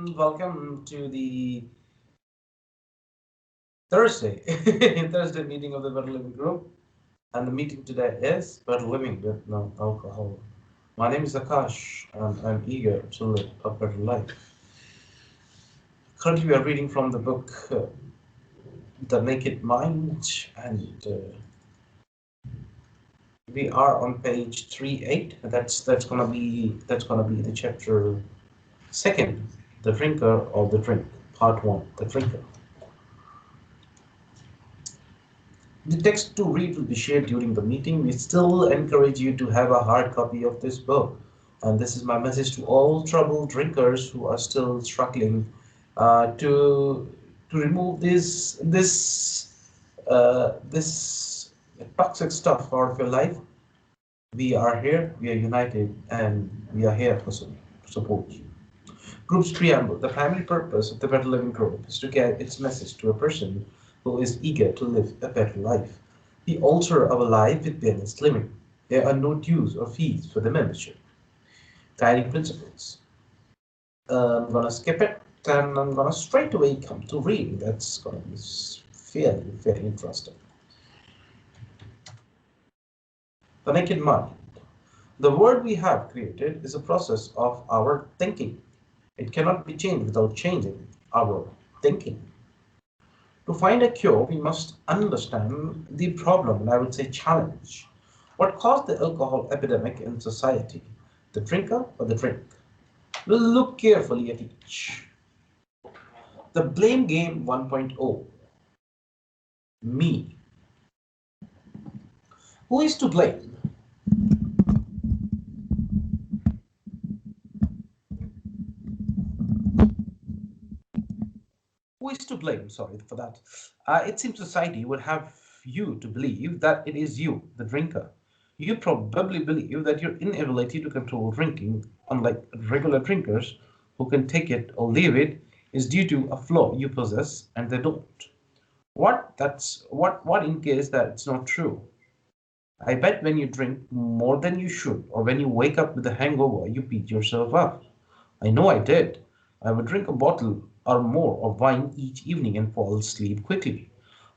and welcome to the Thursday Thursday meeting of the Better Living Group. And the meeting today is Better Living with No Alcohol. My name is Akash, and I'm eager to live a better life. Currently, we are reading from the book The Naked Mind, and we are on page 38. That's gonna be the chapter second, The Drinker of the Drink, part one, The Drinker. The text to read will be shared during the meeting. We still encourage you to have a hard copy of this book. And this is my message to all troubled drinkers who are still struggling to remove this toxic stuff out of your life. We are here, we are united, and we are here to support you. Group's preamble. The primary purpose of the Better Living Group is to get its message to a person who is eager to live a better life. We alter our life with balanced living. There are no dues or fees for the membership. Guiding principles. I'm gonna skip it, and I'm gonna straight away come to reading. That's gonna be very interesting. The naked mind. The world we have created is a process of our thinking. It cannot be changed without changing our thinking. To find a cure, we must understand the problem, and I would say challenge. What caused the alcohol epidemic in society? The drinker or the drink? We'll look carefully at each. The blame game 1.0. Me. Who is to blame? Who is to blame? Sorry for that. It seems society would have you to believe that it is you, the drinker. You probably believe that your inability to control drinking, unlike regular drinkers who can take it or leave it, is due to a flaw you possess and they don't. What in case that's not true? I bet when you drink more than you should, or when you wake up with a hangover, you beat yourself up. I know I did. I would drink a bottle or more of wine each evening and fall asleep quickly.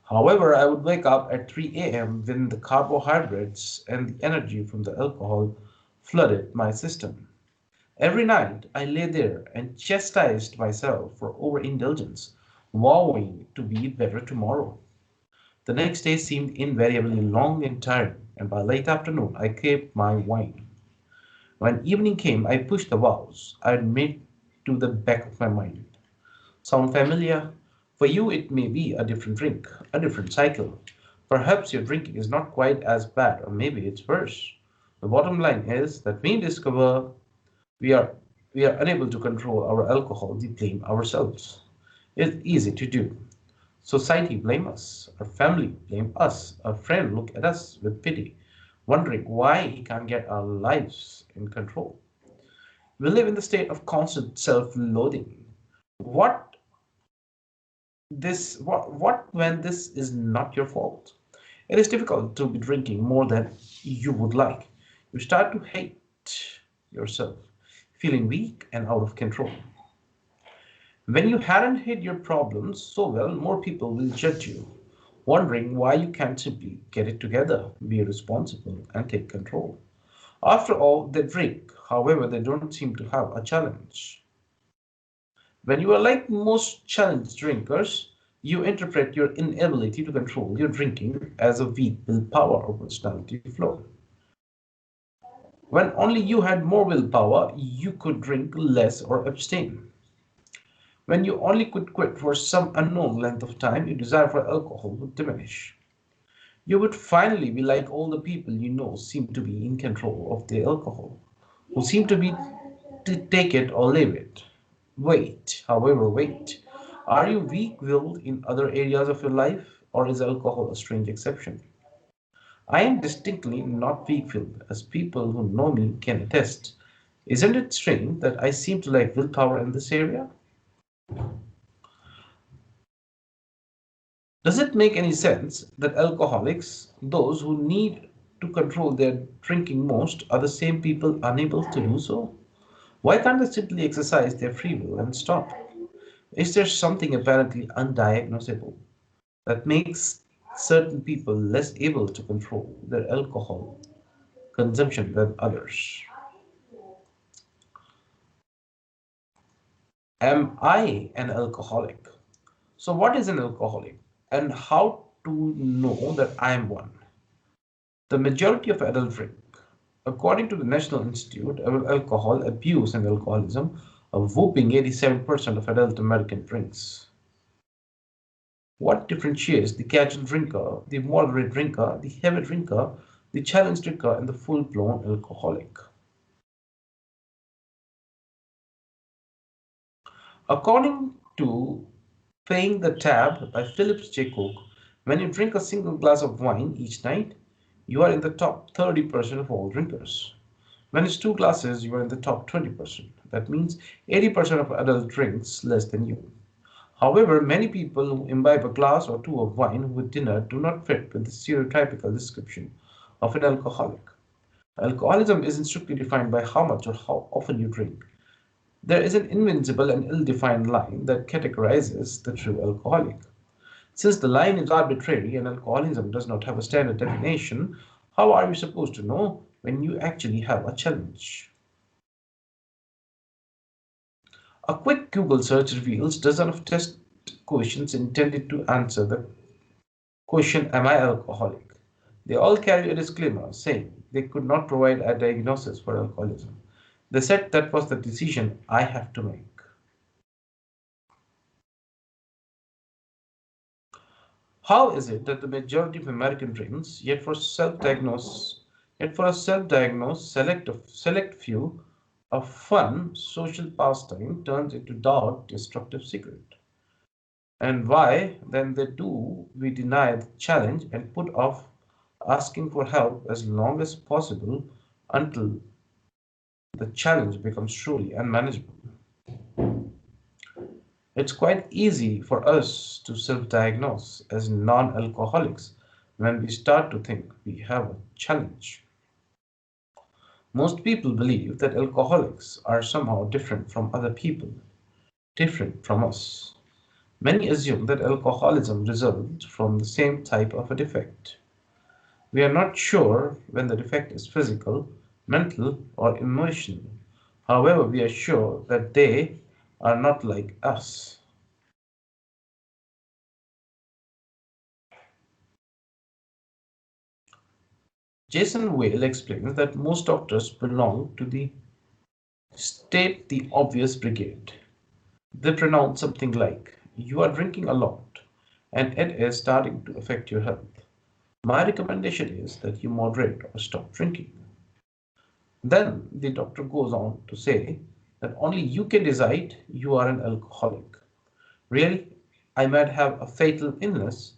However, I would wake up at 3 a.m. when the carbohydrates and the energy from the alcohol flooded my system. Every night, I lay there and chastised myself for overindulgence, vowing to be better tomorrow. The next day seemed invariably long and tiring, and by late afternoon I craved my wine. When evening came, I pushed the vows I had made to the back of my mind. Sound familiar? For you, it may be a different drink, a different cycle. Perhaps your drinking is not quite as bad, or maybe it's worse. The bottom line is that we discover we are we are unable to control our alcohol, we blame ourselves. It's easy to do. Society blame us, our family blame us, our friend look at us with pity, wondering why he can't get our lives in control. We live in the state of constant self-loathing. What what when this is not your fault? It is difficult to be drinking more than you would like. You start to hate yourself, feeling weak and out of control. When you hadn't hid your problems so well, more people will judge you, wondering why you can't simply get it together, be responsible, and take control. After all, they drink, however, they don't seem to have a challenge. When you are like most challenged drinkers, you interpret your inability to control your drinking as a weak willpower or personality flaw. When only you had more willpower, you could drink less or abstain. When you only could quit for some unknown length of time, your desire for alcohol would diminish. You would finally be like all the people you know seem to be in control of their alcohol, who seem to be to take it or leave it. Wait. Are you weak-willed in other areas of your life, or is alcohol a strange exception? I am distinctly not weak-willed, as people who know me can attest. Isn't it strange that I seem to lack willpower in this area? Does it make any sense that alcoholics, those who need to control their drinking most, are the same people unable to do so? Why can't they simply exercise their free will and stop? Is there something apparently undiagnosable that makes certain people less able to control their alcohol consumption than others? Am I an alcoholic? So, what is an alcoholic and how to know that I am one? The majority of adults drink. According to the National Institute of Alcohol Abuse and Alcoholism, a whopping 87% of adult American drinks. What differentiates the casual drinker, the moderate drinker, the heavy drinker, the challenge drinker, and the full-blown alcoholic? According to Paying the Tab by Phillips J. Cook, when you drink a single glass of wine each night, you are in the top 30% of all drinkers. When it's two glasses, you are in the top 20%. That means 80% of adults drinks less than you. However, many people who imbibe a glass or two of wine with dinner do not fit with the stereotypical description of an alcoholic. Alcoholism isn't strictly defined by how much or how often you drink. There is an invincible and ill-defined line that categorizes the true alcoholic. Since the line is arbitrary and alcoholism does not have a standard definition, how are we supposed to know when you actually have a challenge? A quick Google search reveals dozens of test questions intended to answer the question, am I alcoholic? They all carry a disclaimer saying they could not provide a diagnosis for alcoholism. They said that was the decision I have to make. How is it that the majority of American drinks, yet for a self-diagnosed select few, a fun social pastime turns into dark, destructive secret? And why then they do we deny the challenge and put off asking for help as long as possible until the challenge becomes truly unmanageable? It's quite easy for us to self-diagnose as non-alcoholics when we start to think we have a challenge. Most people believe that alcoholics are somehow different from other people, different from us. Many assume that alcoholism results from the same type of a defect. We are not sure when the defect is physical, mental, or emotional. However, we are sure that they are not like us. Jason Whale explains that most doctors belong to the state the obvious brigade. They pronounce something like, you are drinking a lot, and it is starting to affect your health. My recommendation is that you moderate or stop drinking. Then the doctor goes on to say that only you can decide you are an alcoholic. Really, I might have a fatal illness,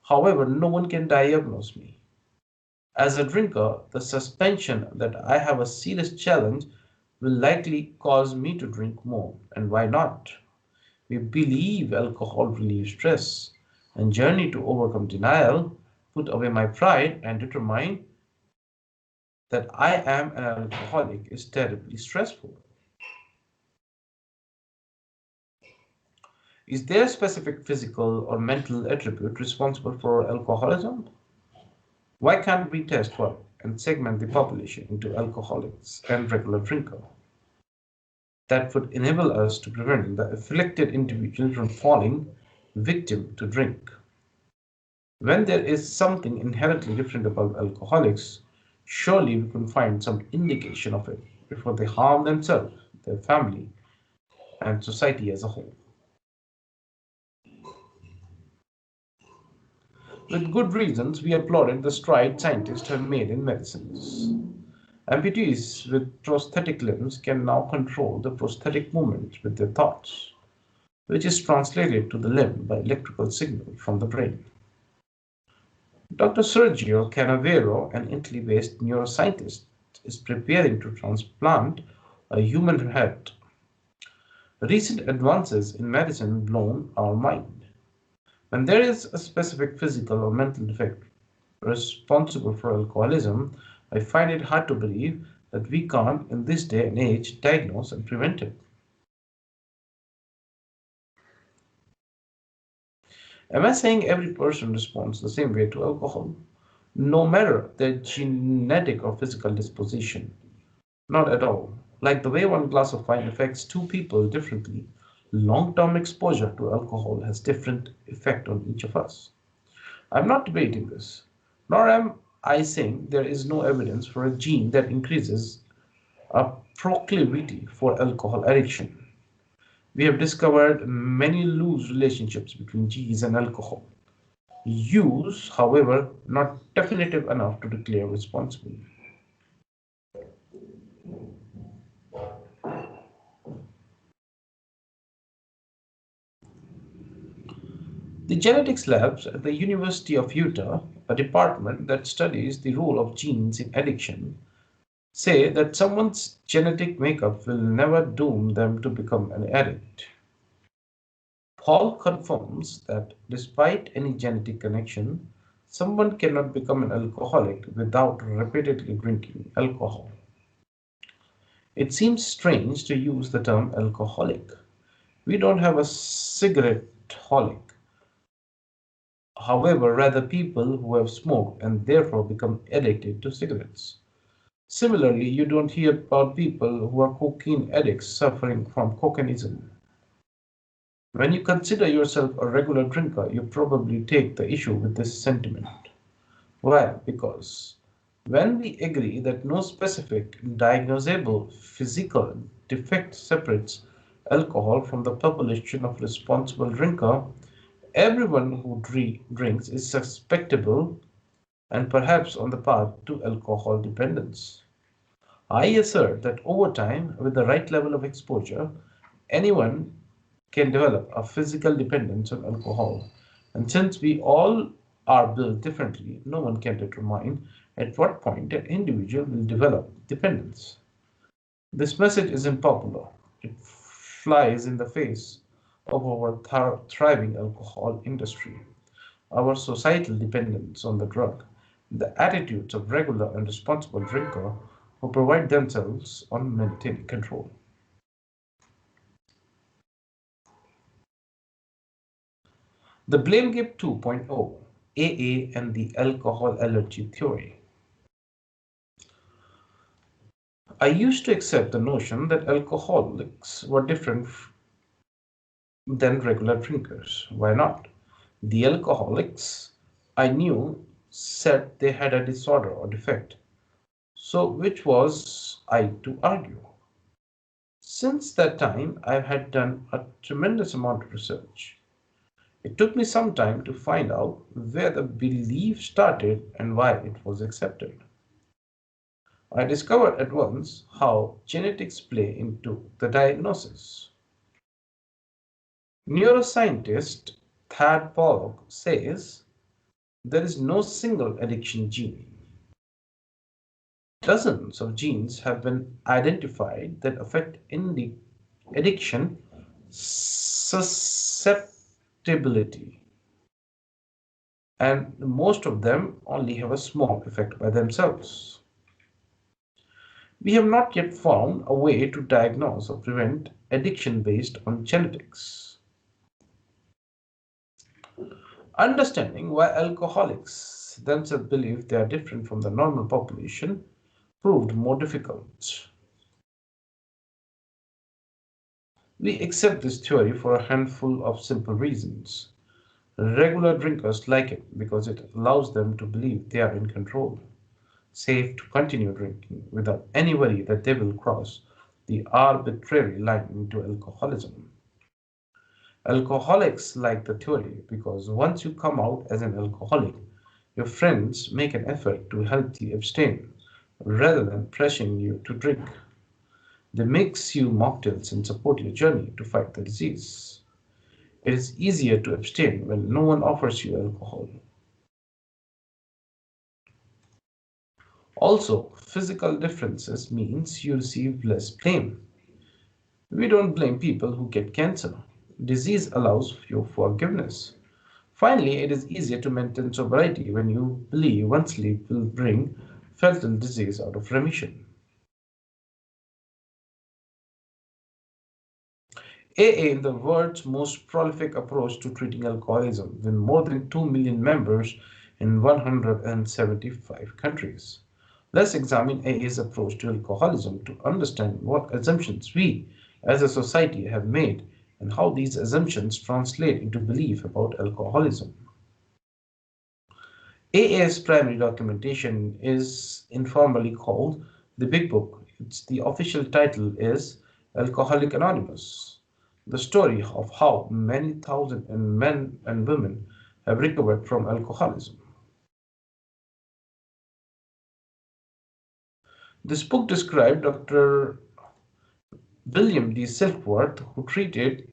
however, no one can diagnose me. As a drinker, the suspension that I have a serious challenge will likely cause me to drink more. And why not? We believe alcohol relieves stress and journey to overcome denial, put away my pride, and determine that I am an alcoholic is terribly stressful. Is there a specific physical or mental attribute responsible for alcoholism? Why can't we test for and segment the population into alcoholics and regular drinkers? That would enable us to prevent the afflicted individual from falling victim to drink. When there is something inherently different about alcoholics, surely we can find some indication of it before they harm themselves, their family, and society as a whole. With good reasons, we applauded the strides scientists have made in medicines. Amputees with prosthetic limbs can now control the prosthetic movement with their thoughts, which is translated to the limb by electrical signal from the brain. Dr. Sergio Canavero, an Italy-based neuroscientist, is preparing to transplant a human head. Recent advances in medicine blown our mind. When there is a specific physical or mental defect responsible for alcoholism, I find it hard to believe that we can't, in this day and age, diagnose and prevent it. Am I saying every person responds the same way to alcohol, no matter their genetic or physical disposition? Not at all. Like the way one glass of wine affects two people differently, long-term exposure to alcohol has different effect on each of us. I'm not debating this, nor am I saying there is no evidence for a gene that increases a proclivity for alcohol addiction. We have discovered many loose relationships between genes and alcohol. Use, however, not definitive enough to declare responsible. The genetics labs at the University of Utah, a department that studies the role of genes in addiction, say that someone's genetic makeup will never doom them to become an addict. Paul confirms that despite any genetic connection, someone cannot become an alcoholic without repeatedly drinking alcohol. It seems strange to use the term alcoholic. We don't have a cigarette holic. However, rather people who have smoked and therefore become addicted to cigarettes. Similarly, you don't hear about people who are cocaine addicts suffering from cocainism. When you consider yourself a regular drinker, you probably take the issue with this sentiment. Why? Because when we agree that no specific diagnosable physical defect separates alcohol from the population of responsible drinker, everyone who drinks is susceptible and perhaps on the path to alcohol dependence. I assert that over time, with the right level of exposure, anyone can develop a physical dependence on alcohol. And since we all are built differently, no one can determine at what point an individual will develop dependence. This message isn't popular. It flies in the face of our thriving alcohol industry, our societal dependence on the drug, the attitudes of regular and responsible drinker who pride themselves on maintaining control. The Blame Game 2.0, AA and the Alcohol Allergy Theory. I used to accept the notion that alcoholics were different than regular drinkers. Why not? The alcoholics I knew said they had a disorder or defect. So, which was I to argue? Since that time, I had done a tremendous amount of research. It took me some time to find out where the belief started and why it was accepted. I discovered at once how genetics play into the diagnosis. Neuroscientist Thad Pollock says there is no single addiction gene. Dozens of genes have been identified that affect addiction susceptibility, and most of them only have a small effect by themselves. We have not yet found a way to diagnose or prevent addiction based on genetics. Understanding why alcoholics themselves believe they are different from the normal population proved more difficult. We accept this theory for a handful of simple reasons. Regular drinkers like it because it allows them to believe they are in control, safe to continue drinking without any worry that they will cross the arbitrary line into alcoholism. Alcoholics like the theory because once you come out as an alcoholic, your friends make an effort to help you abstain rather than pressuring you to drink. They mix you mocktails and support your journey to fight the disease. It is easier to abstain when no one offers you alcohol. Also, physical differences means you receive less blame. We don't blame people who get cancer. Disease allows your forgiveness. Finally, it is easier to maintain sobriety when you believe one sleep will bring fatal disease out of remission. AA is the world's most prolific approach to treating alcoholism, with more than 2 million members in 175 countries. Let's examine AA's approach to alcoholism to understand what assumptions we as a society have made and how these assumptions translate into belief about alcoholism. AA's primary documentation is informally called the Big Book. The official title is Alcoholic Anonymous, the story of how many thousand men and women have recovered from alcoholism. This book described Dr. William D. Silkworth, who treated,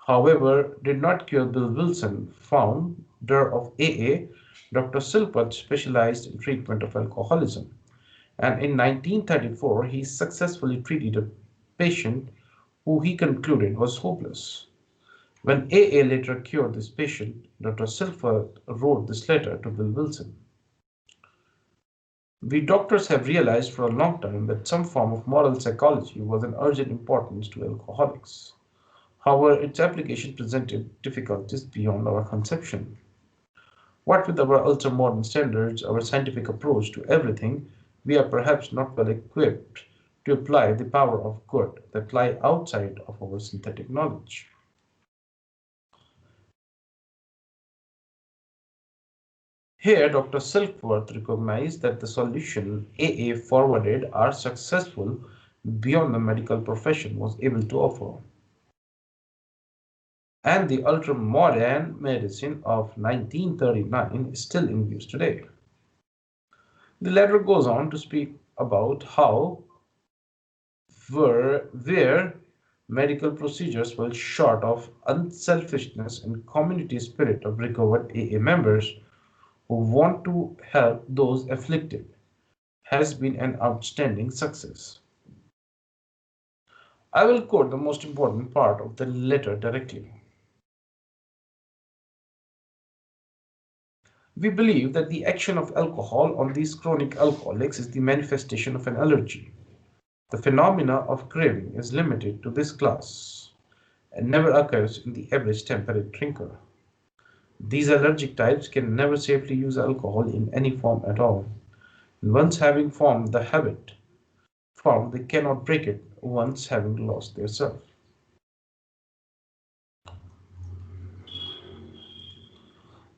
however, did not cure Bill Wilson, founder of AA. Dr. Silkworth specialized in treatment of alcoholism, and in 1934 he successfully treated a patient who he concluded was hopeless. When AA later cured this patient, Dr. Silkworth wrote this letter to Bill Wilson. We doctors have realized for a long time that some form of moral psychology was an urgent importance to alcoholics. However, its application presented difficulties beyond our conception. What with our ultra-modern standards, our scientific approach to everything, we are perhaps not well equipped to apply the power of good that lie outside of our synthetic knowledge. Here, Dr. Silkworth recognized that the solution AA forwarded are successful beyond the medical profession was able to offer, and the ultra-modern medicine of 1939 is still in use today. The letter goes on to speak about how where medical procedures fell short of unselfishness and community spirit of recovered AA members who want to help those afflicted has been an outstanding success. I will quote the most important part of the letter directly. We believe that the action of alcohol on these chronic alcoholics is the manifestation of an allergy. The phenomena of craving is limited to this class and never occurs in the average temperate drinker. These allergic types can never safely use alcohol in any form at all. And once having formed the habit, they cannot break it once having lost their self.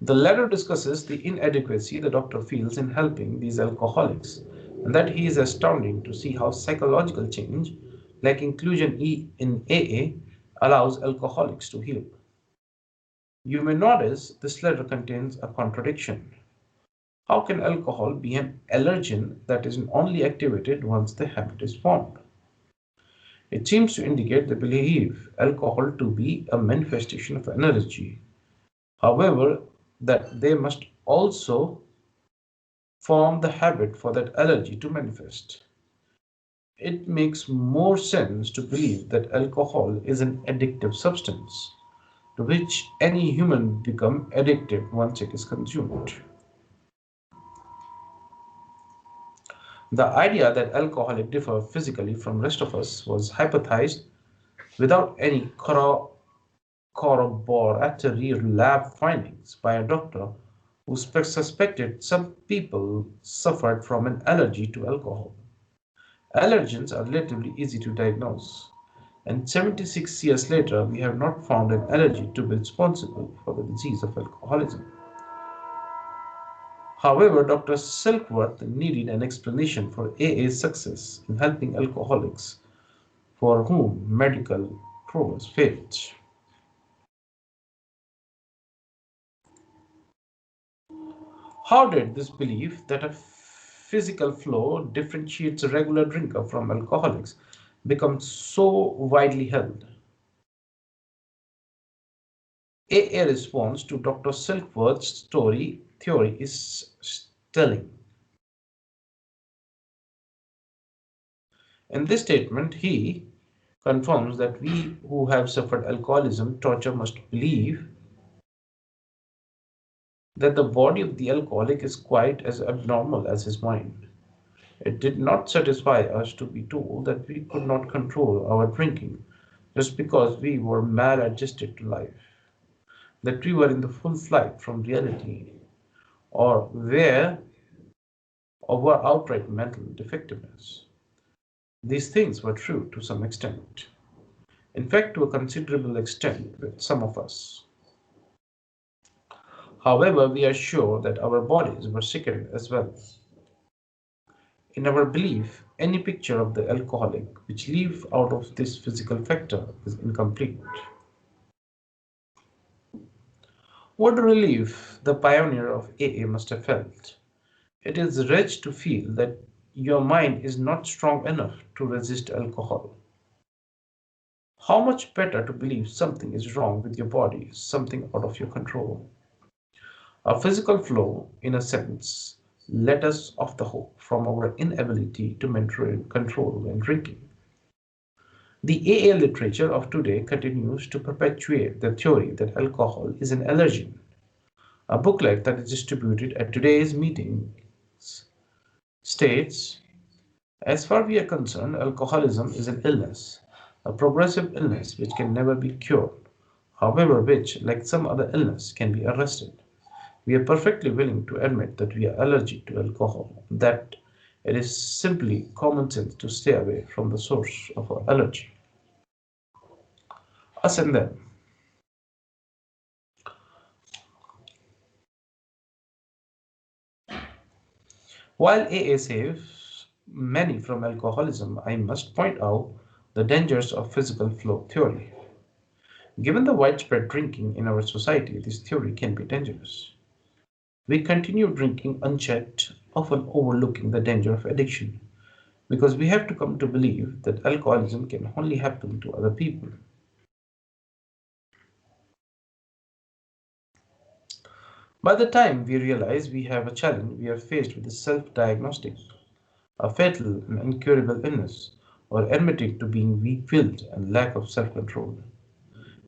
The letter discusses the inadequacy the doctor feels in helping these alcoholics, and that he is astounding to see how psychological change, like inclusion in AA, allows alcoholics to heal. You may notice this letter contains a contradiction. How can alcohol be an allergen that is only activated once the habit is formed? It seems to indicate they believe alcohol to be a manifestation of energy. However, that they must also form the habit for that allergy to manifest. It makes more sense to believe that alcohol is an addictive substance to which any human become addicted once it is consumed. The idea that alcoholics differ physically from rest of us was hypothesized without any corroboratory lab findings by a doctor who suspected some people suffered from an allergy to alcohol. Allergens are relatively easy to diagnose, and 76 years later, we have not found an allergy to be responsible for the disease of alcoholism. However, Dr. Silkworth needed an explanation for AA's success in helping alcoholics for whom medical progress failed. How did this belief that a physical flow differentiates a regular drinker from alcoholics become so widely held? AA response to Dr. Silkworth's theory is telling. In this statement, he confirms that we who have suffered alcoholism torture must believe that the body of the alcoholic is quite as abnormal as his mind. It did not satisfy us to be told that we could not control our drinking just because we were maladjusted to life, that we were in the full flight from reality, or were outright mental defectiveness. These things were true to some extent. In fact, to a considerable extent with some of us. However, we are sure that our bodies were sickened as well. In our belief, any picture of the alcoholic which leaves out of this physical factor is incomplete. What a relief the pioneer of AA must have felt. It is rich to feel that your mind is not strong enough to resist alcohol. How much better to believe something is wrong with your body, something out of your control. Our physical flow, in a sense, let us off the hook from our inability to maintain control when drinking. The AA literature of today continues to perpetuate the theory that alcohol is an allergen. A booklet that is distributed at today's meeting states, as far as we are concerned, alcoholism is an illness, a progressive illness which can never be cured, however which, like some other illness, can be arrested. We are perfectly willing to admit that we are allergic to alcohol, that it is simply common sense to stay away from the source of our allergy. Us and them. While AA saves many from alcoholism, I must point out the dangers of physical flow theory. Given the widespread drinking in our society, this theory can be dangerous. We continue drinking unchecked, often overlooking the danger of addiction, because we have to come to believe that alcoholism can only happen to other people. By the time we realize we have a challenge, we are faced with a self-diagnostic, a fatal and incurable illness, or admitting to being weak-willed and lack of self-control.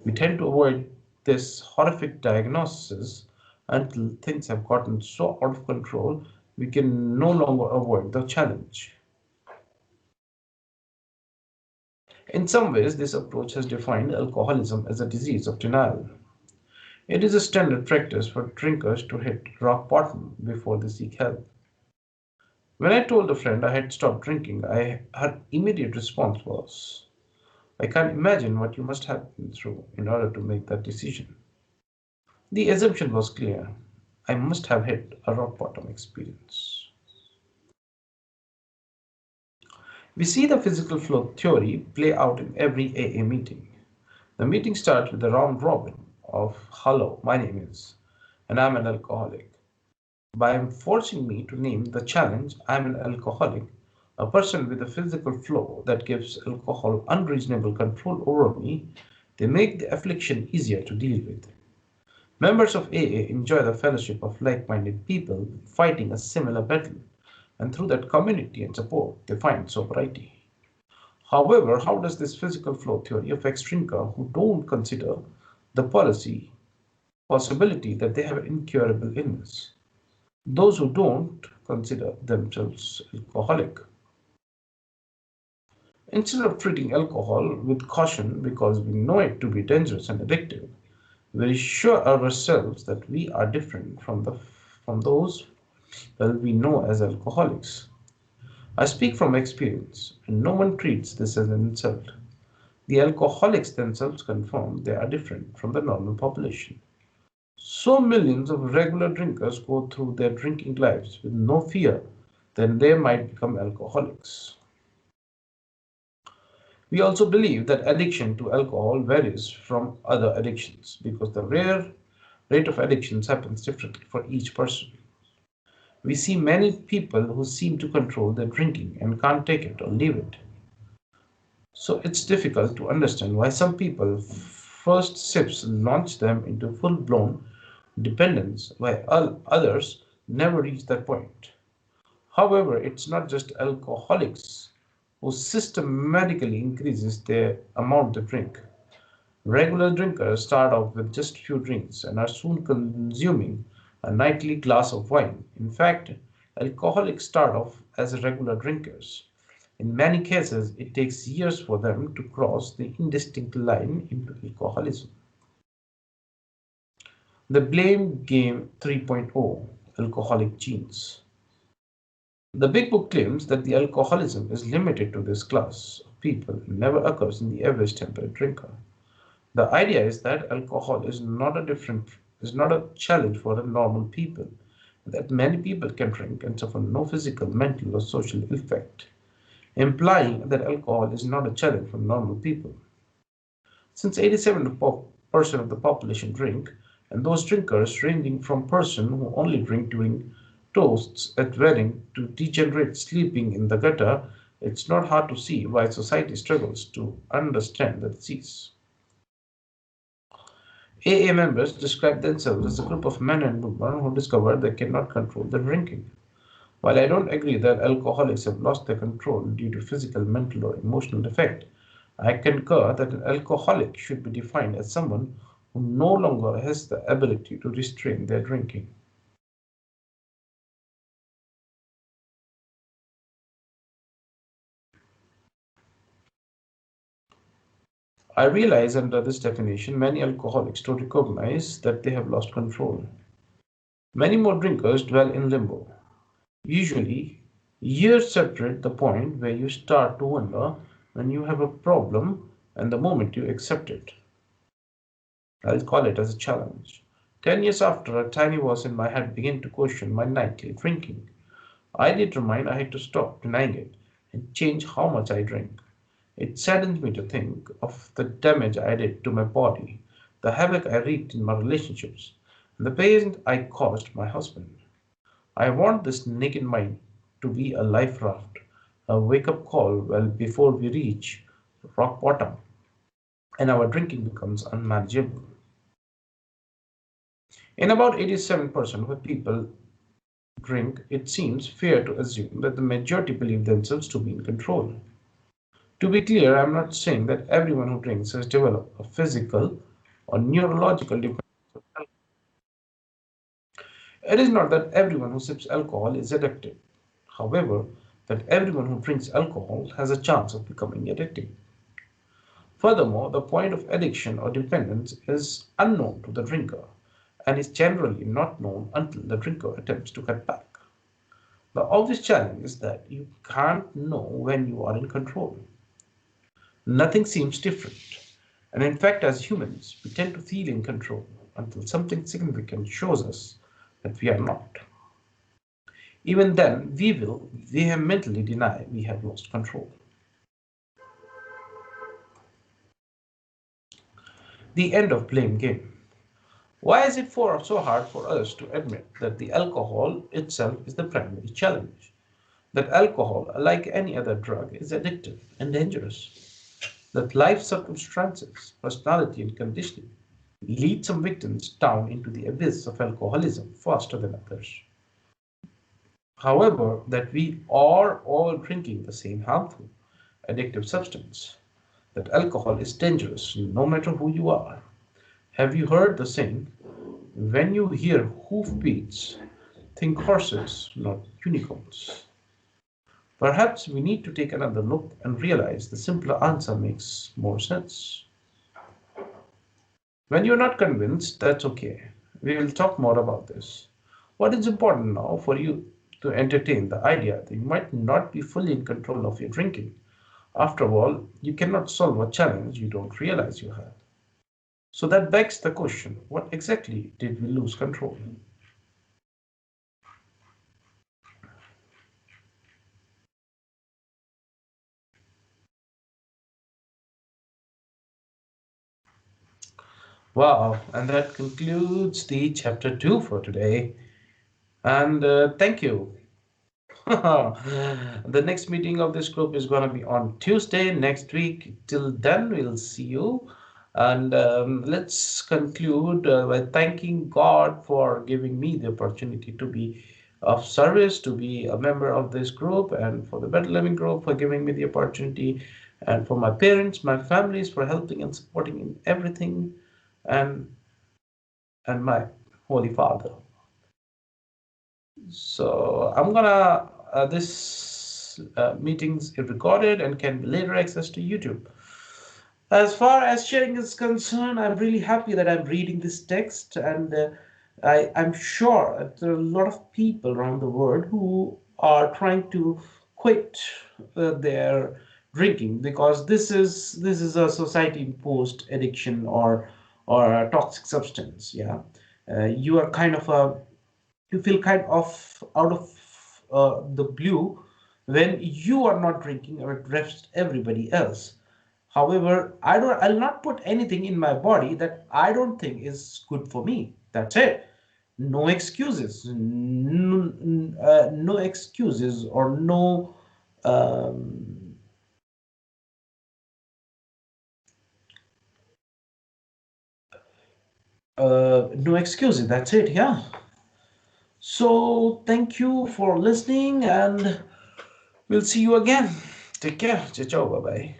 We tend to avoid this horrific diagnosis until things have gotten so out of control we can no longer avoid the challenge. In some ways, this approach has defined alcoholism as a disease of denial. It is a standard practice for drinkers to hit rock bottom before they seek help. When I told a friend I had stopped drinking, her immediate response was, I can't imagine what you must have been through in order to make that decision. The assumption was clear. I must have hit a rock bottom experience. We see the physical flow theory play out in every AA meeting. The meeting starts with a round robin of hello, my name is, and I'm an alcoholic. By forcing me to name the challenge, I'm an alcoholic, a person with a physical flow that gives alcohol unreasonable control over me, they make the affliction easier to deal with. Members of AA enjoy the fellowship of like-minded people fighting a similar battle, and through that community and support, they find sobriety. However, how does this physical flow theory affect drinkers who don't consider the possibility that they have an incurable illness? Those who don't consider themselves alcoholic. Instead of treating alcohol with caution because we know it to be dangerous and addictive, we assure ourselves that we are different from those we know as alcoholics. I speak from experience, and no one treats this as an insult. The alcoholics themselves confirm they are different from the normal population. So millions of regular drinkers go through their drinking lives with no fear that they might become alcoholics. We also believe that addiction to alcohol varies from other addictions because the rate of addictions happens differently for each person. We see many people who seem to control their drinking and can't take it or leave it. So it's difficult to understand why some people first sips launch them into full-blown dependence while others never reach that point. However, it's not just alcoholics who systematically increases their amount they drink. Regular drinkers start off with just few drinks and are soon consuming a nightly glass of wine. In fact, alcoholics start off as regular drinkers In many cases, it takes years for them to cross the indistinct line into alcoholism. The Blame Game 3.0 Alcoholic Genes. The Big Book claims that the alcoholism is limited to this class of people and never occurs in the average temperate drinker. The idea is that alcohol is not a challenge for the normal people, that many people can drink and suffer no physical, mental, or social effect, implying that alcohol is not a challenge for normal people. Since 87% of the population drink, and those drinkers ranging from person who only drink during toasts at wedding to degenerate sleeping in the gutter, it's not hard to see why society struggles to understand the disease. AA members describe themselves as a group of men and women who discovered they cannot control their drinking. While I don't agree that alcoholics have lost their control due to physical, mental, or emotional defect, I concur that an alcoholic should be defined as someone who no longer has the ability to restrain their drinking. I realize under this definition, many alcoholics don't recognize that they have lost control. Many more drinkers dwell in limbo. Usually, years separate the point where you start to wonder when you have a problem and the moment you accept it. I'll call it as a challenge. 10 years after, a tiny voice in my head began to question my nightly drinking. I determined I had to stop denying it and change how much I drink. It saddens me to think of the damage I did to my body, the havoc I wreaked in my relationships, and the pain I caused my husband. I want this naked mind to be a life raft, a wake up call well before we reach rock bottom and our drinking becomes unmanageable. In about 87% of the people drink, it seems fair to assume that the majority believe themselves to be in control. To be clear, I'm not saying that everyone who drinks has developed a physical or neurological dependence on alcohol. It is not that everyone who sips alcohol is addicted. However, that everyone who drinks alcohol has a chance of becoming addicted. Furthermore, the point of addiction or dependence is unknown to the drinker and is generally not known until the drinker attempts to cut back. The obvious challenge is that you can't know when you are in control. Nothing seems different. And in fact, as humans, we tend to feel in control until something significant shows us that we are not. Even then, we will vehemently deny we have lost control. The end of blame game. Why is it so hard for us to admit that the alcohol itself is the primary challenge? That alcohol, like any other drug, is addictive and dangerous. That life circumstances, personality, and conditioning lead some victims down into the abyss of alcoholism faster than others. However, that we are all drinking the same harmful, addictive substance, that alcohol is dangerous no matter who you are. Have you heard the saying, when you hear hoofbeats, think horses, not unicorns? Perhaps we need to take another look and realize the simpler answer makes more sense. When you're not convinced, that's okay. We will talk more about this. What is important now for you to entertain the idea that you might not be fully in control of your drinking. After all, you cannot solve a challenge you don't realize you have. So that begs the question, what exactly did we lose control? Wow, and that concludes the chapter 2 for today. And thank you. The next meeting of this group is going to be on Tuesday next week. Till then, we'll see you. And let's conclude by thanking God for giving me the opportunity to be of service, to be a member of this group, and for the Better Living Group for giving me the opportunity, and for my parents, my families for helping and supporting in everything, and my Holy Father. So I'm gonna this meetings are recorded and can be later accessed to YouTube. As far as sharing is concerned, I'm really happy that I'm reading this text, and I'm sure that there are a lot of people around the world who are trying to quit their drinking because this is a society-imposed addiction or a toxic substance. Yeah, you are kind of a you feel kind of out of the blue when you are not drinking or rest everybody else. However, I'll not put anything in my body that I don't think is good for me. That's it. No excuses. No excuses or um, no excuses. That's it. Yeah. So thank you for listening, and we'll see you again. Take care. Ciao, ciao. Bye bye.